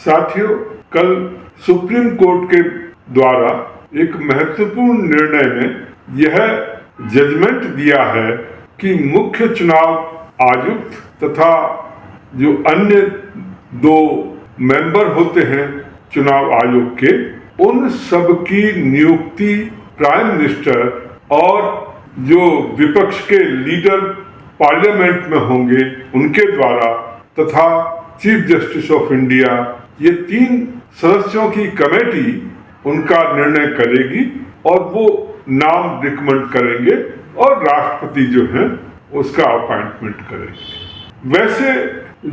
साथियों, कल supreme court के द्वारा एक महत्वपूर्ण निर्णय में यह जजमेंट दिया है कि मुख्य चुनाव आयुक्त तथा जो अन्य दो मेंबर होते हैं चुनाव आयोग के, उन सब की नियुक्ति प्राइम मिनिस्टर और जो विपक्ष के लीडर पार्लियामेंट में होंगे उनके द्वारा तथा चीफ जस्टिस ऑफ इंडिया, ये 3 सदस्यों की कमेटी उनका निर्णय करेगी और वो नाम रिकमेंड करेंगे और राष्ट्रपति जो है उसका अपॉइंटमेंट करेंगे। वैसे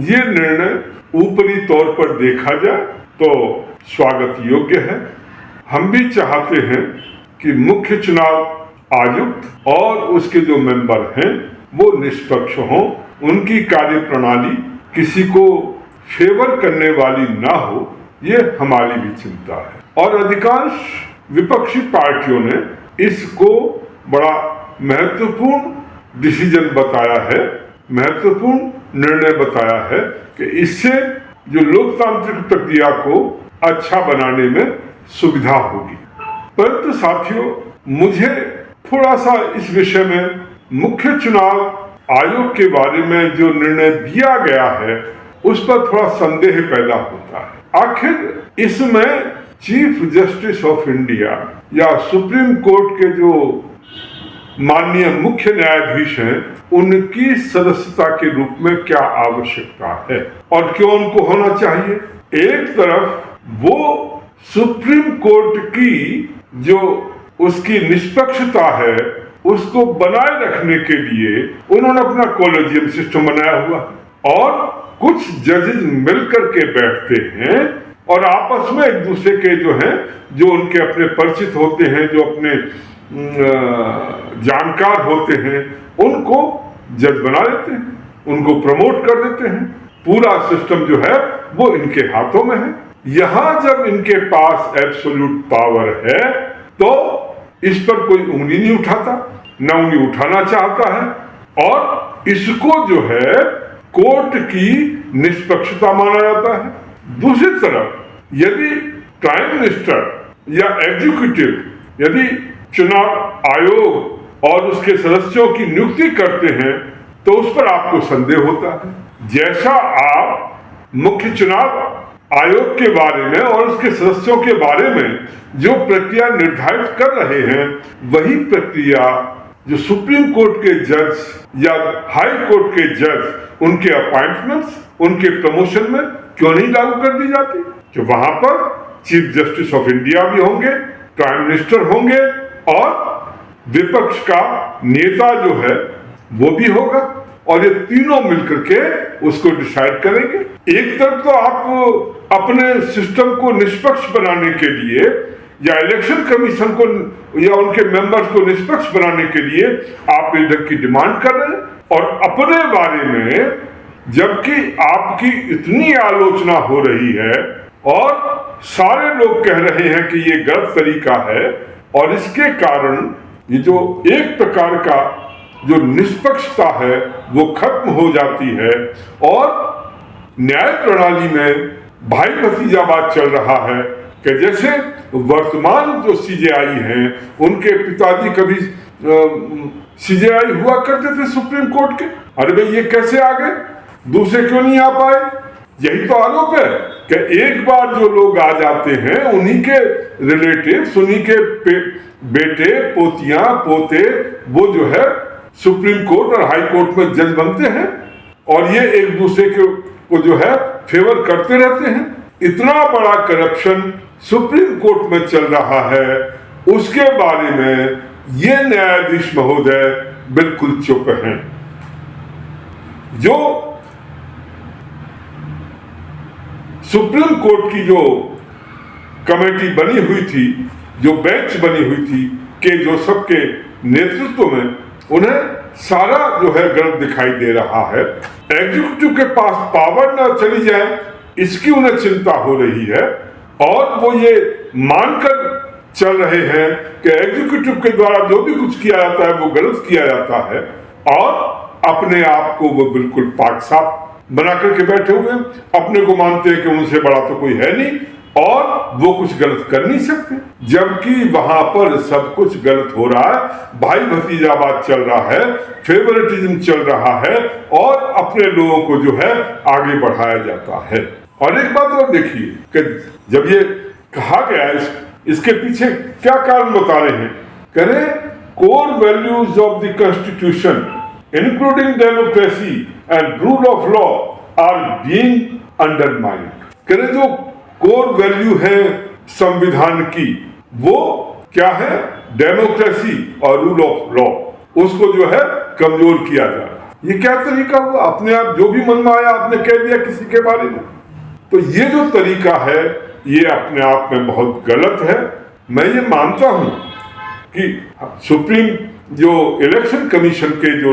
ये निर्णय ऊपरी तौर पर देखा जाए तो स्वागत योग्य है। हम भी चाहते हैं कि मुख्य चुनाव आयुक्त और उसके जो मेंबर हैं वो निष्पक्ष हों, उनकी कार्य प्रणाली किसी को फेवर करने वाली ना हो, ये हमारी भी चिंता है। और अधिकांश विपक्षी पार्टियों ने इसको बड़ा महत्वपूर्ण डिसीजन बताया है, महत्वपूर्ण निर्णय बताया है कि इससे जो लोकतांत्रिक प्रक्रिया को अच्छा बनाने में सुविधा होगी। परंतु साथियों, मुझे थोड़ा सा इस विषय में मुख्य चुनाव आयोग के बारे में जो निर्णय दिया गया है उस पर थोड़ा संदेह पैदा होता है। आखिर इसमें चीफ जस्टिस ऑफ इंडिया या सुप्रीम कोर्ट के जो माननीय मुख्य न्यायाधीश हैं उनकी सदस्यता के रूप में क्या आवश्यकता है और क्यों उनको होना चाहिए। एक तरफ वो सुप्रीम कोर्ट की जो उसकी निष्पक्षता है उसको बनाए रखने के लिए उन्होंने अपना कॉलेजियम सिस्टम बनाया हुआ और कुछ जजेस मिलकर के बैठते हैं और आपस में एक दूसरे के जो हैं, जो उनके अपने परिचित होते हैं, जो अपने जानकार होते हैं, उनको जज बना देते हैं, उनको प्रमोट कर देते हैं। पूरा सिस्टम जो है वो इनके हाथों में है। यहां जब इनके पास एब्सोल्यूट पावर है तो इस पर कोई उंगली नहीं उठाता, न उंगली उठाना चाहता है और इसको जो है कोर्ट की निष्पक्षता माना जाता है। दूसरी तरफ यदि प्राइम मिनिस्टर या एग्जीक्यूटिव यदि चुनाव आयोग और उसके सदस्यों की नियुक्ति करते हैं तो उस पर आपको संदेह होता है। जैसा आप मुख्य चुनाव आयोग के बारे में और उसके सदस्यों के बारे में जो प्रक्रिया निर्धारित कर रहे हैं, वही प्रक्रिया जो सुप्रीम कोर्ट के जज या हाई कोर्ट के जज, उनके अपॉइंटमेंट्स, उनके प्रमोशन में क्यों नहीं लागू कर दी जाती। कि वहां पर चीफ जस्टिस ऑफ इंडिया भी होंगे, प्राइम मिनिस्टर होंगे और विपक्ष का नेता जो है वो भी होगा और ये तीनों मिलकर के उसको डिसाइड करेंगे। एक तरफ तो आप अपने सिस्टम को निष्पक्ष बनाने के लिए या इलेक्शन कमीशन को या उनके मेंबर्स को निष्पक्ष बनाने के लिए आप इधर की डिमांड कर रहे हैं और अपने बारे में जबकि आपकी इतनी आलोचना हो रही है और सारे लोग कह रहे हैं कि ये गलत तरीका है और इसके कारण ये जो एक प्रकार का जो निष्पक्षता है वो खत्म हो जाती है और न्याय प्रणाली में भाई भतीजावाद चल रहा है कि जैसे वर्तमान जो सीजेआई हैं उनके पिताजी कभी सीजेआई हुआ करते थे सुप्रीम कोर्ट के। अरे भाई ये कैसे आ गए, दूसरे क्यों नहीं आ पाए। यही तो आरोप है कि एक बार जो लोग आ जाते हैं उन्हीं के रिलेटिव्स, उन्हीं के बेटे पोतियां पोते वो जो है सुप्रीम कोर्ट और हाई कोर्ट में जज बनते हैं और ये एक दूसरे को जो है फेवर करते रहते हैं। इतना बड़ा करप्शन सुप्रीम कोर्ट में चल रहा है, उसके बारे में ये न्यायाधीश महोदय बिल्कुल चुप हैं। जो सुप्रीम कोर्ट की जो कमेटी बनी हुई थी, जो बेंच बनी हुई थी के जो सबके नेतृत्व में उन्हें सारा जो है गलत दिखाई दे रहा है। एग्जीक्यूटिव के पास पावर ना चली जाए इसकी उन्हें चिंता हो रही है और वो ये मानकर चल रहे हैं कि एग्जीक्यूटिव के द्वारा जो भी कुछ किया जाता है वो गलत किया जाता है और अपने आप को वो बिल्कुल पाक साफ बना करके बैठे हुए हैं, अपने को मानते हैं कि उनसे बड़ा तो कोई है नहीं और वो कुछ गलत कर नहीं सकते, जबकि वहां पर सब कुछ गलत हो रहा है। भाई भतीजावाद चल रहा है, फेवरेटिज्म चल रहा है और अपने लोगों को जो है आगे बढ़ाया जाता है। और एक बात और देखिए कि जब ये कहा गया इसके पीछे क्या कारण बता रहे हैं, करें core values of the constitution including democracy and rule of law are being undermined. करें जो कोर वैल्यू है संविधान की, वो क्या है, डेमोक्रेसी और रूल ऑफ लॉ, उसको जो है कमजोर किया जा रहा है। ये क्या तरीका हुआ, अपने आप जो भी मन में आया आपने कह दिया किसी के बारे में। तो ये जो तरीका है ये अपने आप में बहुत गलत है। मैं ये मानता हूं कि सुप्रीम जो इलेक्शन कमीशन के जो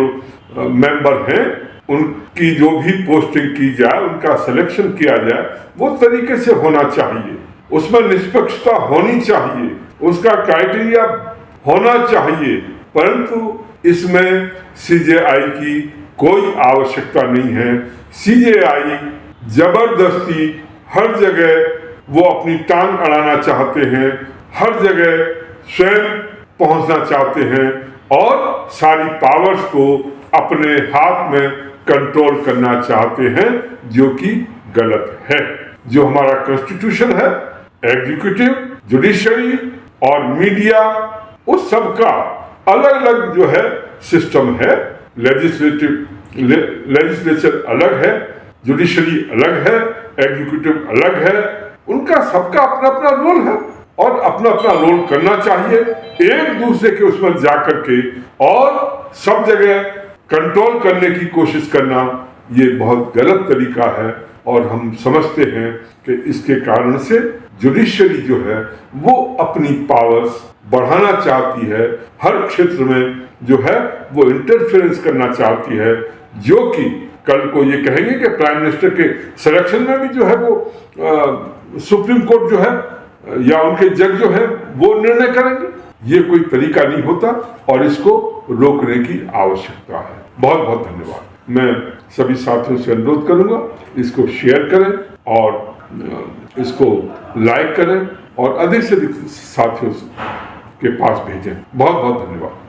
मेंबर हैं उनकी जो भी पोस्टिंग की जाए, उनका सिलेक्शन किया जाए, वो तरीके से होना चाहिए, उसमें निष्पक्षता होनी चाहिए, उसका क्राइटेरिया होना चाहिए, परंतु इसमें सीजेआई की कोई आवश्यकता नहीं है। सीजेआई जबरदस्ती हर जगह वो अपनी टांग अड़ाना चाहते हैं, हर जगह स्वयं पहुंचना चाहते हैं और सारी पावर्स को अपने हाथ में कंट्रोल करना चाहते हैं, जो कि गलत है। जो हमारा कॉन्स्टिट्यूशन है, एग्जीक्यूटिव, जुडिशरी और मीडिया, उस सब का अलग अलग जो है सिस्टम है। लेजिस्लेचर अलग है, जुडिशरी अलग है, एग्जीक्यूटिव अलग है, उनका सबका अपना अपना रोल है और अपना अपना रोल करना चाहिए। एक दूसरे के उसमें जाकर के और सब जगह कंट्रोल करने की कोशिश करना ये बहुत गलत तरीका है और हम समझते हैं कि इसके कारण से जुडिशरी जो है वो अपनी पावर्स बढ़ाना चाहती है, हर क्षेत्र में जो है वो इंटरफेरेंस करना चाहती है, जो कि कल को ये कहेंगे कि प्राइम मिनिस्टर के सिलेक्शन में भी जो है वो सुप्रीम कोर्ट जो है या उनके जज जो है वो निर्णय करेंगे। ये कोई तरीका नहीं होता और इसको रोकने की आवश्यकता है। बहुत बहुत धन्यवाद। मैं सभी साथियों से अनुरोध करूंगा इसको शेयर करें और इसको लाइक करें और अधिक से अधिक साथियों के पास भेजें। बहुत बहुत धन्यवाद।